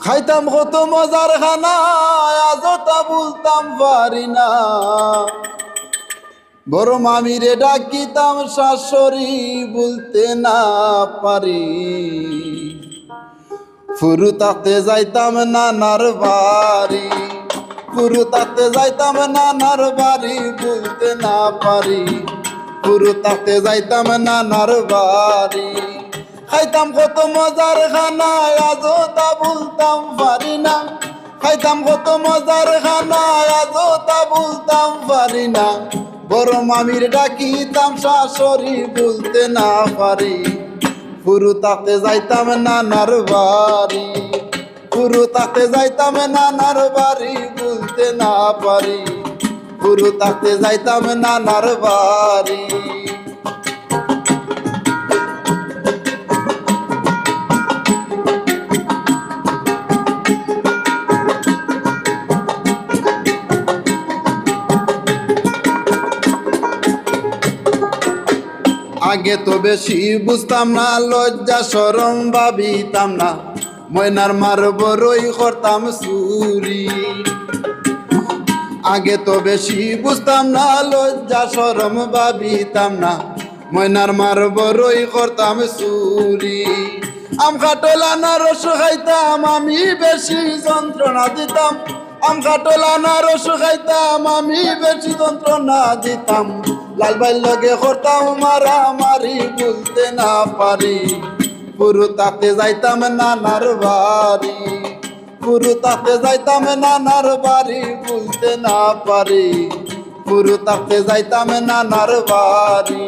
খাইতাম কত মজার খানা আজও তা বলতাম পারি না। বড় মামিরে ডাকিতাম শাশুড়ি বলতে না পারি। ফুরুতাতে যাইতাম নানার বাড়ি, ফুরুতাতে যাইতাম নানার বাড়ি বলতে না পারি। ফুরুতাতে যাইতাম নানার বাড়ি। খাইতাম কত মজার খানা আজও তা বলতাম পারি না। খাইতাম কত মজার খানা আজও তা বলতাম পারি না। বড় মামির ডাকিতাম শাশুড়ি বলতে না পারি। ফুরুতাতে যাইতাম নানার বাড়ি, ফুরুতাতে যাইতাম নানার বাড়ি বলতে না পারি। ফুরুতাতে যাইতাম নানার বাড়ি। আগে তো বেশি বুঝতাম না, লজ্জা শরম ভাবিতাম না। ময়নার মার বড়ই করতাম চুরি। আগে তো বেশি বুঝতাম না, লজ্জা শরম ভাবিতাম না। ময়নার মার বড়ই করতাম চুরি। আম কাটলা না রস খাইতাম আমি বেশি যন্ত্রণা দিতাম। আম কাটলা না রস খাইতাম আমি বেশি যন্ত্রণা দিতাম। লাল বাইর লগে করতাম মারামারি বলতে না পারি। ফুরুতাতে যাইতাম নানার বাড়ি, ফুরুতাতে যাইতাম নানার বাড়ি বলতে না পারি। ফুরুতাতে যাইতাম নানার বাড়ি।